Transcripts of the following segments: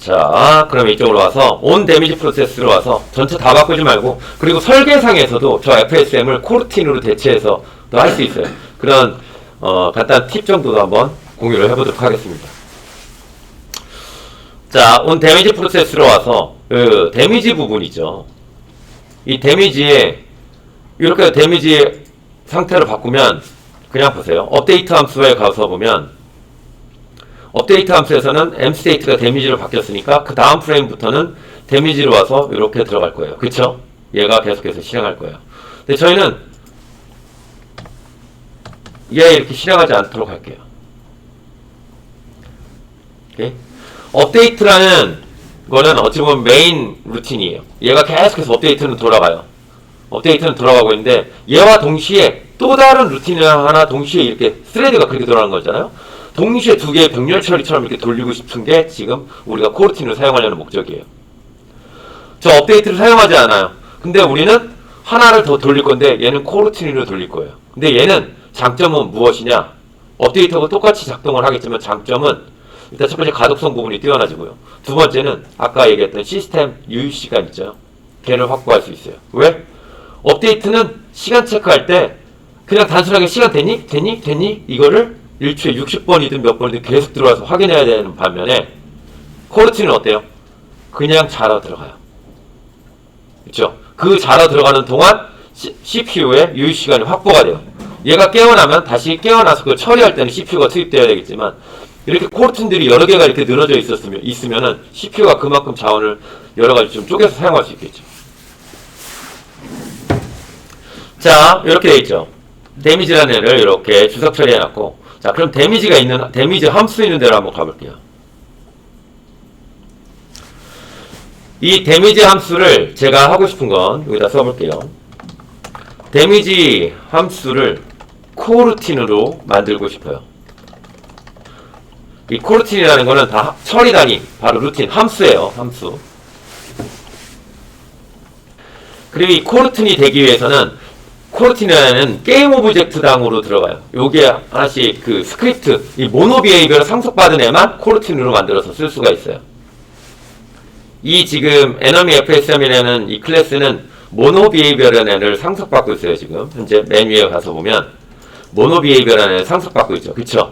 자, 그럼 이쪽으로 와서 온 데미지 프로세스로 와서 전체 다 바꾸지 말고, 그리고 설계상에서도 저 FSM을 코르틴으로 대체해서 또 할 수 있어요. 그런 간단한 팁 정도도 한번 공유를 해보도록 하겠습니다. 자, 온 데미지 프로세스로 와서 그 데미지 부분이죠. 이 데미지에 이렇게 데미지 상태를 바꾸면 그냥 보세요. 업데이트 함수에 가서 보면 업데이트 함수에서는 mState가 데미지로 바뀌었으니까 그 다음 프레임부터는 데미지로 와서 이렇게 들어갈 거예요. 그쵸? 얘가 계속해서 실행할 거예요. 근데 저희는 얘 이렇게 실행하지 않도록 할게요. 오케이? 업데이트라는 거는 어찌 보면 메인 루틴이에요. 얘가 계속해서 업데이트는 돌아가요. 업데이트는 돌아가고 있는데 얘와 동시에 또 다른 루틴을 하나 동시에 이렇게 스레드가 그렇게 돌아가는 거잖아요. 동시에 두 개의 병렬 처리처럼 이렇게 돌리고 싶은 게 지금 우리가 코르틴을 사용하려는 목적이에요. 저 업데이트를 사용하지 않아요. 근데 우리는 하나를 더 돌릴 건데 얘는 코르틴으로 돌릴 거예요. 근데 얘는 장점은 무엇이냐? 업데이트하고 똑같이 작동을 하겠지만 장점은 일단 첫 번째 가독성 부분이 뛰어나지고요. 두 번째는 아까 얘기했던 시스템 유효 시간 있죠. 걔를 확보할 수 있어요. 왜? 업데이트는 시간 체크할 때 그냥 단순하게 시간 됐니? 됐니? 됐니? 이거를 1초에 60번이든 몇 번이든 계속 들어와서 확인해야 되는 반면에 코르틴은 어때요? 그냥 자러 들어가요. 그렇죠? 그 자러 들어가는 동안 CPU의 유효 시간이 확보가 돼요. 얘가 깨어나면 다시 깨어나서 그걸 처리할 때는 CPU가 투입되어야 되겠지만 이렇게 코르틴들이 여러 개가 이렇게 늘어져 있으면은 CPU가 그만큼 자원을 여러 가지 좀 쪼개서 사용할 수 있겠죠. 자, 이렇게 돼 있죠. 데미지라는 애를 이렇게 주석 처리해 놨고, 자, 그럼 데미지 함수 있는 데로 한번 가볼게요. 이 데미지 함수를 제가 하고 싶은 건 여기다 써볼게요. 데미지 함수를 코르틴으로 만들고 싶어요. 이 코르틴이라는 거는 다 처리 단위, 바로 루틴, 함수예요. 함수. 그리고 이 코르틴이 되기 위해서는 코르틴이라는 게임 오브젝트 당으로 들어가요. 요게 하나씩 그 스크립트, 이 모노 비헤이비어를 상속받은 애만 코르틴으로 만들어서 쓸 수가 있어요. 이 지금 에너미 FSM이라는 이 클래스는 모노 비헤이비어라는 애를 상속받고 있어요. 지금 현재 맨 위에 가서 보면 모노 비헤이비어라는 애를 상속받고 있죠. 그쵸?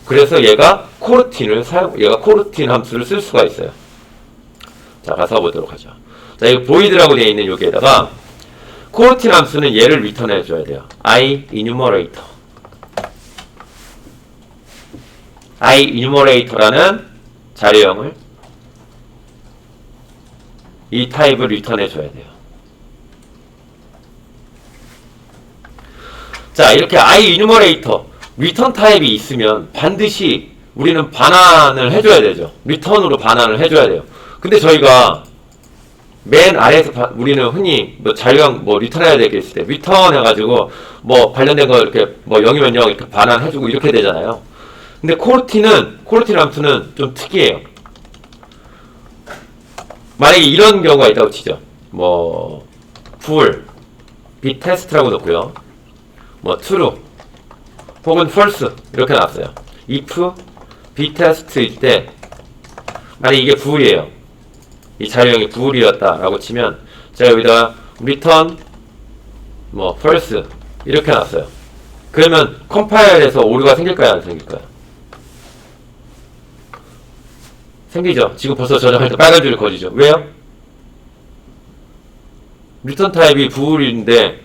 그래서 얘가 코르틴 함수를 쓸 수가 있어요. 자, 가서 보도록 하죠. 자, 이 void라고 되어 있는 여기에다가 코르틴 함수는 얘를 리턴해 줘야 돼요. enumerator. enumerator라는 자료형을 이 타입을 리턴해 줘야 돼요. 자, 이렇게 enumerator 리턴 타입이 있으면 반드시 우리는 반환을 해줘야 되죠. 리턴으로 반환을 해줘야 돼요. 근데 저희가 맨 아래에서 우리는 흔히 뭐 자료형 뭐 리턴해야 되겠을 때 리턴 해가지고 뭐 관련된 거 이렇게 뭐 0이면 0 이렇게 반환해주고 이렇게 되잖아요. 근데 코르틴 함수는 좀 특이해요. 만약에 이런 경우가 있다고 치죠. 뭐 bool, bTest라고 넣고요. 뭐 true 혹은 false 이렇게 나왔어요. if bTest일 때 만약에 이게 bool이에요. 이 자료형이 bool이었다라고 치면 제가 여기다가 return 뭐 false 이렇게 놨어요. 그러면 컴파일에서 오류가 생길까요? 안 생길까요? 생기죠. 지금 벌써 저장할 때 빨간 줄이 거지죠. 왜요? 리턴 타입이 bool인데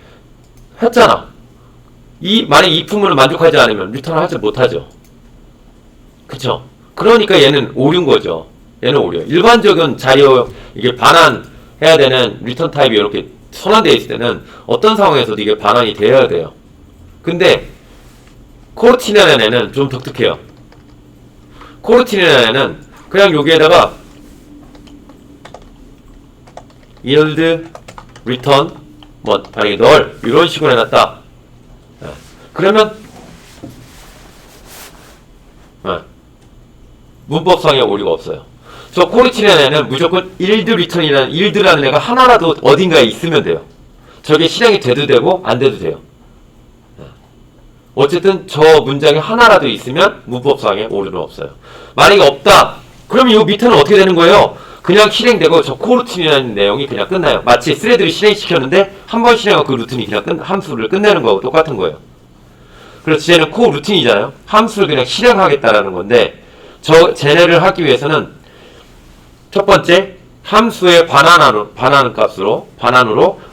했잖아. 만약 이 if문을 만족하지 않으면 리턴을 하지 못하죠. 그쵸? 그러니까 얘는 오류인 거죠. 얘는 오류예요. 일반적인 자료, 이게 반환해야 되는 리턴 타입이 이렇게 선언되어 있을 때는 어떤 상황에서도 이게 반환이 되어야 돼요. 근데 코르틴이라는 애는 좀 독특해요. 코르틴이라는 애는 그냥 여기에다가 yield, return, 뭐 만약에 null 이런 식으로 해놨다. 그러면 문법상의 오류가 없어요. 저 코르틴이라는 애는 무조건 yield라는 애가 하나라도 어딘가에 있으면 돼요. 저게 실행이 돼도 되고 안 돼도 돼요. 어쨌든 저 문장에 하나라도 있으면 문법상의 오류는 없어요. 만약에 없다 그러면 이 밑에는 어떻게 되는 거예요? 그냥 실행되고 저 코루틴이라는 내용이 그냥 끝나요. 마치 스레드를 실행시켰는데 한 번 실행하고 그 루틴이 그냥 함수를 끝내는 거하고 똑같은 거예요. 그래서 쟤는 코루틴이잖아요. 함수를 그냥 실행하겠다라는 건데 쟤네를 하기 위해서는 첫 번째 함수의 반환으로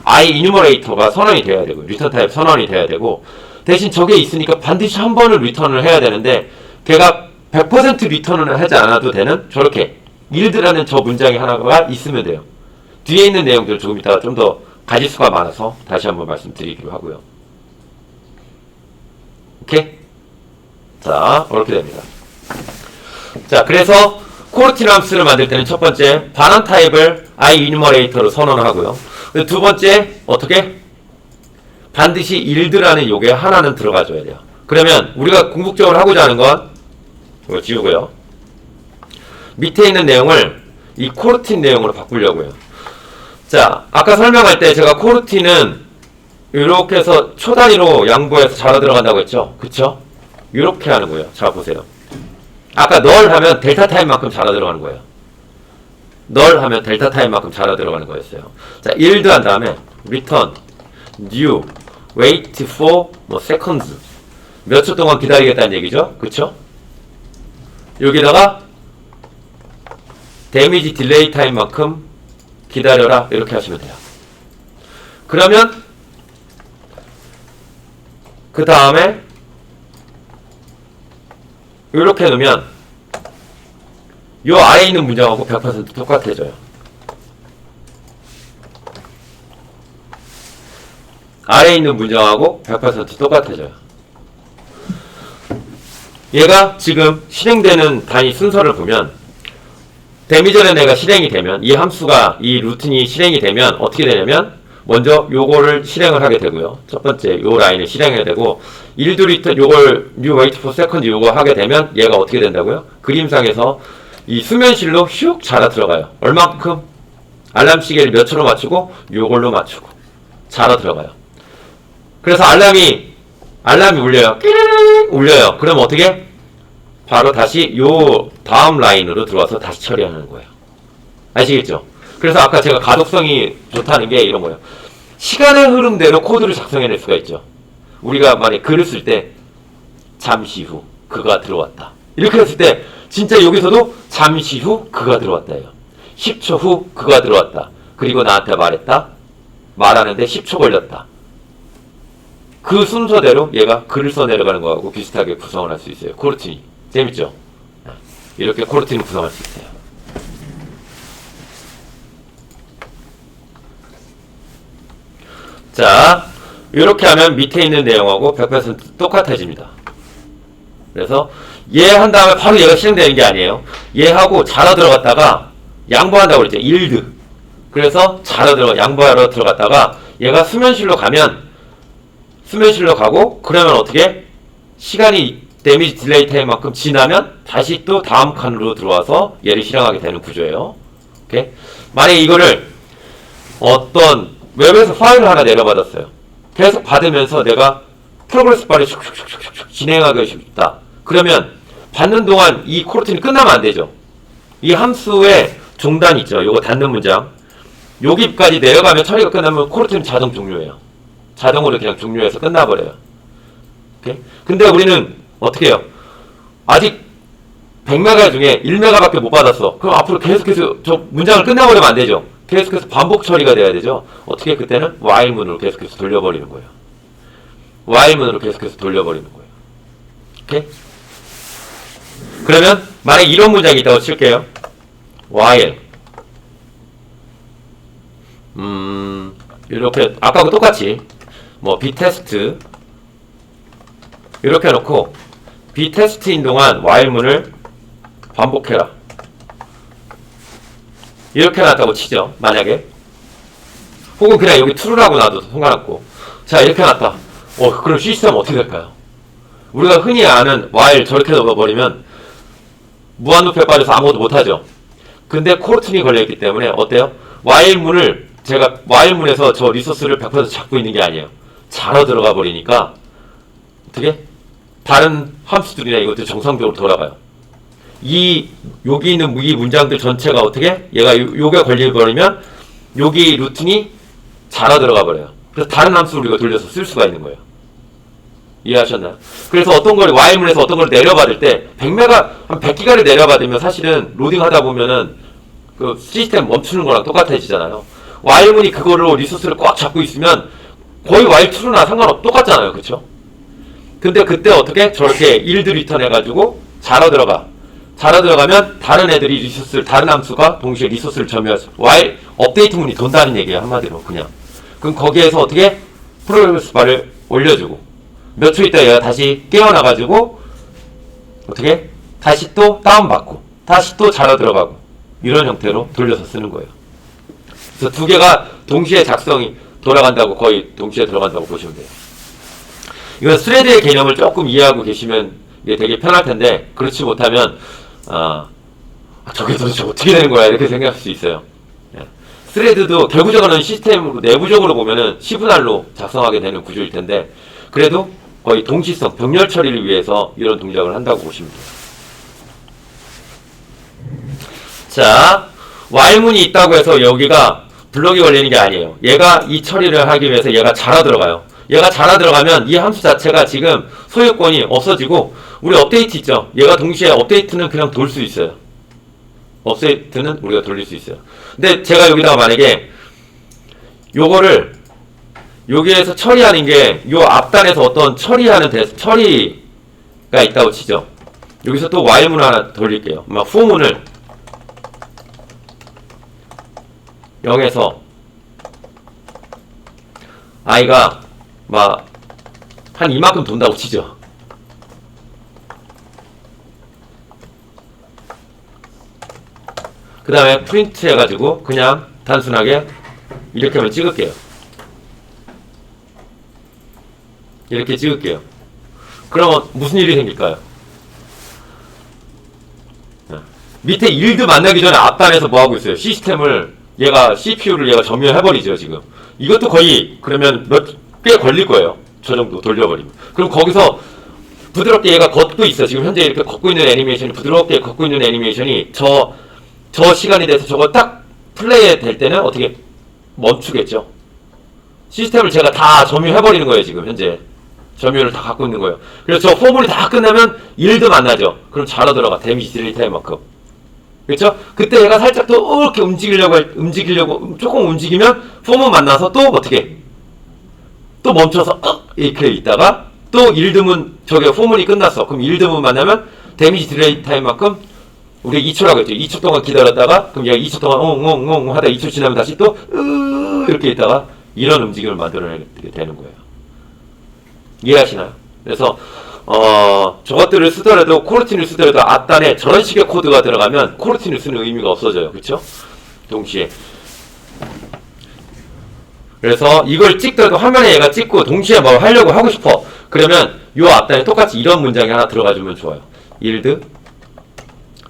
i 이뉴머레이터가 선언이 돼야 되고 리턴 타입 선언이 돼야 되고 대신 저게 있으니까 반드시 한 번을 리턴을 해야 되는데 걔가 100% 리턴을 하지 않아도 되는 저렇게 yield라는 저 문장이 하나가 있으면 돼요. 뒤에 있는 내용들을 조금 이따가 좀 더 가지수가 많아서 다시 한번 말씀드리기로 하고요. 오케이? 자, 이렇게 됩니다. 자, 그래서 코루틴 함수를 만들 때는 첫 번째 반환 타입을 i 이뉴머레이터로 선언하고요. 두 번째 어떻게? 반드시 yield라는 요게 하나는 들어가줘야 돼요. 그러면 우리가 궁극적으로 하고자 하는 건 이거 지우고요. 밑에 있는 내용을 이 코루틴 내용으로 바꾸려고요. 자, 아까 설명할 때 제가 코루틴은 이렇게 해서 초 단위로 양보해서 자라 들어간다고 했죠? 그쵸? 이렇게 하는 거예요. 자, 보세요. 아까 널 하면 델타 타임만큼 자라 들어가는 거예요. 널 하면 델타 타임만큼 자라 들어가는 거였어요. 자, yield 한 다음에 return, new, wait for seconds. 몇 초 동안 기다리겠다는 얘기죠? 그쵸? 여기다가 데미지 딜레이 타임만큼 기다려라 이렇게 하시면 돼요. 그러면 그 다음에 이렇게 놓으면 요 아래에 있는 문장하고 100% 똑같아져요. 아래에 있는 문장하고 100% 똑같아져요. 얘가 지금 실행되는 단위 순서를 보면 데미전에 내가 실행이 되면 이 함수가 이 루틴이 실행이 되면 어떻게 되냐면 먼저 요거를 실행을 하게 되고요. 첫 번째 요 라인을 실행해야 되고 일도 리턴 요걸 new wait for second 요거 하게 되면 얘가 어떻게 된다고요? 그림상에서 이 수면실로 슉 자라 들어가요. 얼만큼? 알람 시계를 몇 초로 맞추고 요걸로 맞추고 자라 들어가요. 그래서 알람이 울려요. 끼르르 울려요. 그럼 어떻게? 바로 다시 요 다음 라인으로 들어와서 다시 처리하는 거예요. 아시겠죠? 그래서 아까 제가 가독성이 좋다는 게 이런 거예요. 시간의 흐름대로 코드를 작성해낼 수가 있죠. 우리가 만약에 글을 쓸 때 잠시 후 그가 들어왔다. 이렇게 했을 때 진짜 여기서도 잠시 후 그가 들어왔다예요. 10초 후 그가 들어왔다. 그리고 나한테 말했다. 말하는데 10초 걸렸다. 그 순서대로 얘가 글을 써내려가는 거하고 비슷하게 구성을 할 수 있어요. 코르틴이. 재밌죠? 이렇게 코르틴을 구성할 수 있어요. 자, 이렇게 하면 밑에 있는 내용하고 100% 똑같아집니다. 그래서 얘 한 다음에 바로 얘가 실행되는 게 아니에요. 얘하고 자러 들어갔다가 양보한다고 그랬죠. yield. 그래서 양보하러 들어갔다가 얘가 수면실로 가고 그러면 어떻게? 시간이 데미지 딜레이 타임만큼 지나면 다시 또 다음 칸으로 들어와서 얘를 실행하게 되는 구조예요. 오케이? 만약에 이거를 어떤 웹에서 파일을 하나 내려받았어요. 계속 받으면서 내가 프로그레스 바를 슉슉슉슉 진행하고 싶다. 그러면 받는 동안 이 코르틴이 끝나면 안 되죠. 이 함수의 종단 있죠. 요거 닫는 문장. 여기까지 내려가면 처리가 끝나면 코르틴 자동 종료예요. 자동으로 그냥 종료해서 끝나버려요. 오케이? 근데 우리는 어떻게 해요? 아직 100메가 중에 1메가밖에 못 받았어. 그럼 앞으로 계속해서 저 문장을 끝내버리면 안 되죠. 계속해서 반복 처리가 돼야 되죠. 어떻게 그때는 while문으로 계속해서 돌려버리는 거예요. while문으로 계속해서 돌려버리는 거예요. 오케이? 그러면 만약에 이런 문장이 있다고 칠게요. while 이렇게 아까하고 똑같이 btest 이렇게 해놓고 btest인 동안 while문을 반복해라. 이렇게 해놨다고 치죠. 만약에 혹은 그냥 여기 true라고 놔둬도 상관없고 자 이렇게 해놨다. 그럼 시스템은 어떻게 될까요? 우리가 흔히 아는 while 저렇게 넣어버리면 무한루프에 빠져서 아무것도 못하죠. 근데 코르틴이 걸려있기 때문에 어때요? while문을 제가 while문에서 저 리소스를 100% 잡고 있는 게 아니에요. 자러 들어가 버리니까 어떻게? 다른 함수들이나 이것들 정상적으로 돌아가요. 여기 있는 이 문장들 전체가 어떻게 얘가 요게 걸려버리면 여기 루틴이 자라 들어가 버려요. 그래서 다른 함수를 우리가 돌려서 쓸 수가 있는 거예요. 이해하셨나요? 그래서 어떤 걸 while문에서 어떤 걸 내려받을 때 100메가 한 100기가를 내려받으면 사실은 로딩 하다 보면은 그 시스템 멈추는 거랑 똑같아지잖아요. while문이 그거를 리소스를 꽉 잡고 있으면 거의 while2나 똑같잖아요. 그쵸? 근데 그때 어떻게 저렇게 yield 리턴 해가지고 자라 들어가면 다른 애들이 리소스를 다른 함수가 동시에 리소스를 점유해서 while 업데이트 문이 돈다는 얘기예요. 한마디로 그냥. 그럼 거기에서 어떻게 프로그래스 바를 올려주고 몇 초 있다 얘가 다시 깨어나가지고 어떻게 다시 또 다운받고 다시 또 자라 들어가고 이런 형태로 돌려서 쓰는 거예요. 그래서 두 개가 동시에 작성이 돌아간다고 거의 동시에 들어간다고 보시면 돼요. 이건 스레드의 개념을 조금 이해하고 계시면 이게 되게 편할 텐데 그렇지 못하면 저게 도대체 어떻게 되는 거야 이렇게 생각할 수 있어요. 스레드도 결국적으로는 시스템으로 내부적으로 보면은 C 분할로 작성하게 되는 구조일 텐데 그래도 거의 동시성, 병렬 처리를 위해서 이런 동작을 한다고 보시면 돼요. 자, while문이 있다고 해서 여기가 블럭이 걸리는 게 아니에요. 얘가 이 처리를 하기 위해서 얘가 자라 들어가요. 얘가 자라 들어가면 이 함수 자체가 지금 소유권이 없어지고 우리 업데이트 있죠. 얘가 동시에 업데이트는 그냥 돌 수 있어요. 업데이트는 우리가 돌릴 수 있어요. 근데 제가 여기다가 만약에 요거를 여기에서 처리하는 게 요 앞단에서 어떤 처리가 있다고 치죠. 여기서 또 while문 하나 돌릴게요. 막 for문을 0에서 i가 막 한 이만큼 돈다고 치죠. 그 다음에 프린트 해가지고 그냥 단순하게 이렇게만 찍을게요. 이렇게 찍을게요. 그러면 무슨 일이 생길까요? 밑에 일드 만나기 전에 앞단에서 뭐 하고 있어요? 시스템을 얘가 CPU를 얘가 점유해버리죠 지금. 이것도 거의 그러면 꽤 걸릴 거예요. 저 정도 돌려버리면. 그럼 거기서 부드럽게 얘가 걷고 있어. 지금 현재 이렇게 걷고 있는 애니메이션이 부드럽게 걷고 있는 애니메이션이 저 시간이 돼서 저거 딱 플레이 될 때는 어떻게 멈추겠죠. 시스템을 제가 다 점유해버리는 거예요 지금 현재. 점유를 다 갖고 있는 거예요. 그래서 저 포물이 다 끝나면 일드 만나죠. 그럼 자러 들어가. 데미지 딜레이 타임만큼. 그렇죠? 그때 얘가 살짝 또 이렇게 움직이려고 조금 움직이면 포물 만나서 또 어떻게 또 멈춰서 이렇게 있다가 또 일드문 저게 포물이 끝났어. 그럼 일드문 만나면 데미지 딜레이 타임만큼 우리 2초라고 했죠. 2초 동안 기다렸다가 그럼 얘가 2초 동안 엉엉엉 하다 2초 지나면 다시 또 이렇게 있다가 이런 움직임을 만들어내게 되는 거예요. 이해하시나요? 그래서 저것들을 쓰더라도 코르틴을 쓰더라도 앞단에 저런 식의 코드가 들어가면 코르틴을 쓰는 의미가 없어져요. 그쵸? 동시에. 그래서 이걸 찍더라도 화면에 얘가 찍고 동시에 뭐 하려고 하고 싶어. 그러면 요 앞단에 똑같이 이런 문장이 하나 들어가주면 좋아요. yield,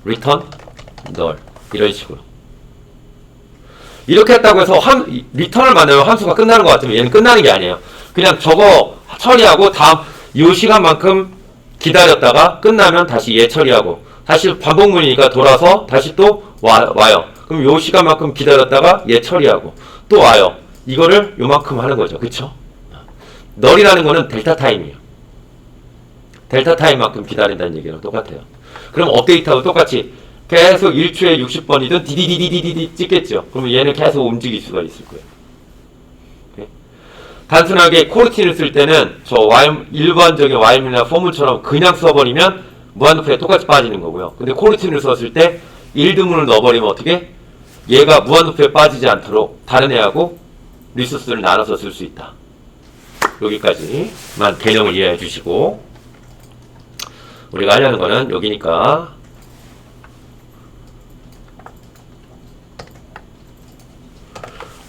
return, null 이런 식으로. 이렇게 했다고 해서 리턴을 만들면 함수가 끝나는 것 같으면 얘는 끝나는 게 아니에요. 그냥 저거 처리하고 다음 이 시간만큼 기다렸다가 끝나면 다시 얘 처리하고 다시 반복문이니까 돌아서 다시 또 와요. 그럼 요 시간만큼 기다렸다가 얘 처리하고 또 와요. 이거를 요만큼 하는 거죠. 그쵸? 널이라는 거는 델타 타임이에요. 델타 타임만큼 기다린다는 얘기랑 똑같아요. 그럼 업데이트하고 똑같이 계속 1초에 60번이든 디디디디디디 찍겠죠. 그러면 얘는 계속 움직일 수가 있을 거예요. 오케이? 단순하게 코르틴을 쓸 때는 저 일반적인 while이나 for문처럼 그냥 써버리면 무한루프에 똑같이 빠지는 거고요. 근데 코르틴을 썼을 때 일드문을 넣어버리면 어떻게? 얘가 무한루프에 빠지지 않도록 다른 애하고 리소스를 나눠서 쓸 수 있다. 여기까지만 개념을 이해해 주시고 우리가 하려는 거는 여기니까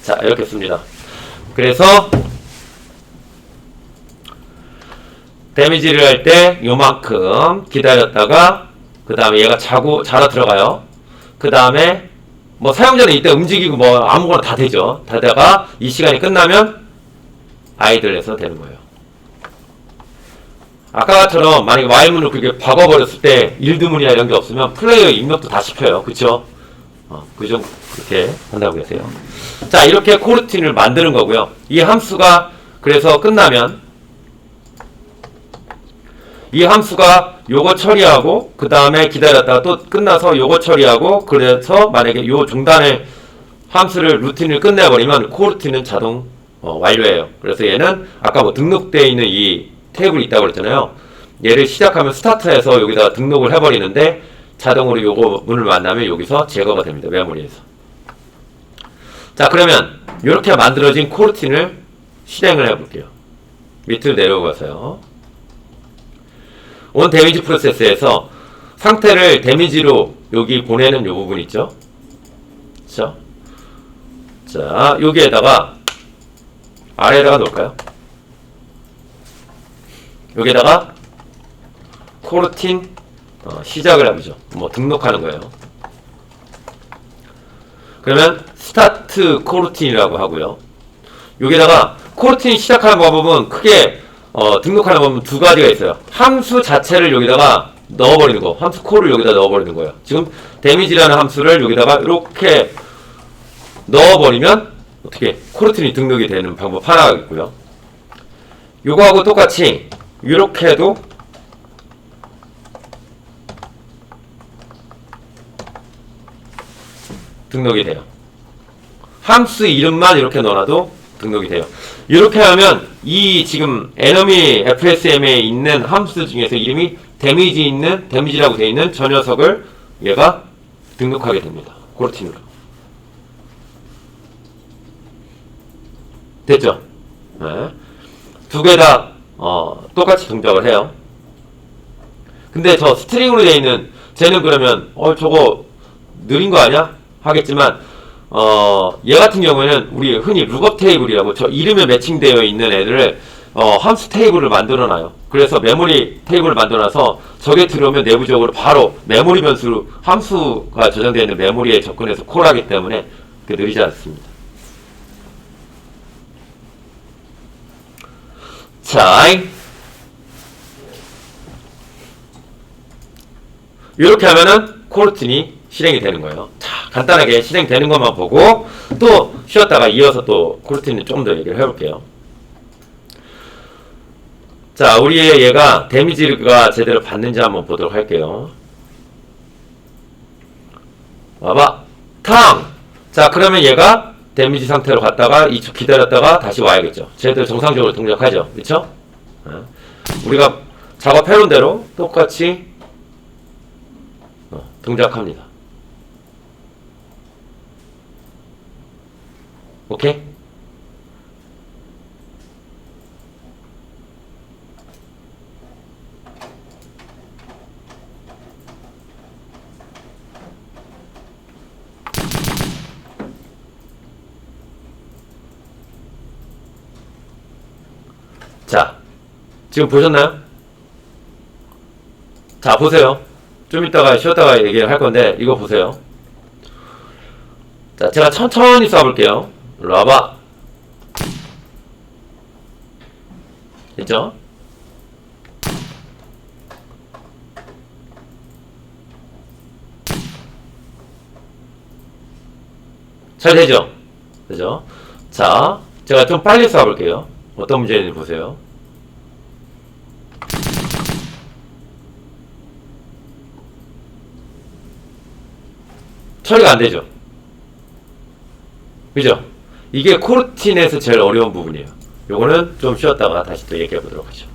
자 이렇게 씁니다. 그래서 데미지를 할 때 요만큼 기다렸다가 그 다음에 얘가 자러 들어가요. 그 다음에 뭐 사용자는 이때 움직이고 뭐 아무거나 다 되죠. 다다가 이 시간이 끝나면 아이들에서 되는 거예요. 아까처럼 만약에 while문을 그렇게 박아버렸을 때 일드문이나 이런 게 없으면 플레이어 입력도 다 씹혀요. 그쵸? 좀 그렇게 한다고 계세요. 자, 이렇게 코르틴을 만드는 거고요. 이 함수가 그래서 끝나면 이 함수가 요거 처리하고 그 다음에 기다렸다가 또 끝나서 요거 처리하고 그래서 만약에 요 중단에 함수를 루틴을 끝내버리면 코르틴은 자동 완료해요. 그래서 얘는 아까 뭐 등록되어 있는 이 테이블이 있다고 그랬잖아요. 얘를 시작하면 스타트해서 여기다가 등록을 해버리는데 자동으로 요거 문을 만나면 여기서 제거가 됩니다. 메모리에서. 자, 그러면 이렇게 만들어진 코르틴을 실행을 해볼게요. 밑으로 내려가서요. 온 데미지 프로세스에서 상태를 데미지로 여기 보내는 요 부분 있죠? 그쵸? 자, 여기에다가 아래에다가 놓을까요? 여기에다가 코르틴 시작을 해보죠. 뭐 등록하는 거예요. 그러면 스타트 코르틴이라고 하고요. 여기다가 코르틴 시작하는 방법은 크게 등록하는 방법은 두 가지가 있어요. 함수 자체를 여기다가 넣어버리는 거, 함수 콜을 여기다 넣어버리는 거예요. 지금 데미지라는 함수를 여기다가 이렇게 넣어버리면 어떻게 코르틴이 등록이 되는 방법 하나가 있고요. 요거하고 똑같이 이렇게 해도 등록이 돼요. 함수 이름만 이렇게 넣어놔도 등록이 돼요. 이렇게 하면 이 지금 에너미 FSM에 있는 함수 중에서 이름이 데미지 있는 데미지라고 되어 있는 저 녀석을 얘가 등록하게 됩니다. 코르틴으로. 됐죠? 네. 두 개 다 똑같이 동작을 해요. 근데 저 스트링으로 되어 있는 쟤는 그러면 저거 느린 거 아니야? 하겠지만 얘 같은 경우에는 우리 흔히 룩업 테이블이라고 저 이름에 매칭되어 있는 애들을 함수 테이블을 만들어놔요. 그래서 메모리 테이블을 만들어놔서 저게 들어오면 내부적으로 바로 메모리 변수로 함수가 저장되어 있는 메모리에 접근해서 콜하기 때문에 그게 느리지 않습니다. 자, 이렇게 하면은 코르틴이 실행이 되는 거예요. 자, 간단하게 실행되는 것만 보고 또 쉬었다가 이어서 또 코르틴을 좀 더 얘기를 해볼게요. 자, 우리의 얘가 데미지가 제대로 받는지 한번 보도록 할게요. 와봐, 탕! 자, 그러면 얘가 데미지 상태로 갔다가 기다렸다가 다시 와야겠죠. 쟤들 정상적으로 동작하죠. 그쵸? 우리가 작업해놓은 대로 똑같이 동작합니다. 오케이? 자, 지금 보셨나요? 자, 보세요. 좀 이따가 쉬었다가 얘기를 할 건데 이거 보세요. 자, 제가 천천히 쏴볼게요. 일로 와봐. 됐죠? 잘 되죠? 그죠? 자, 제가 좀 빨리 쏴볼게요. 어떤 문제인지 보세요. 처리가 안 되죠? 그죠? 이게 코르틴에서 제일 어려운 부분이에요. 요거는 좀 쉬었다가 다시 또 얘기해 보도록 하죠.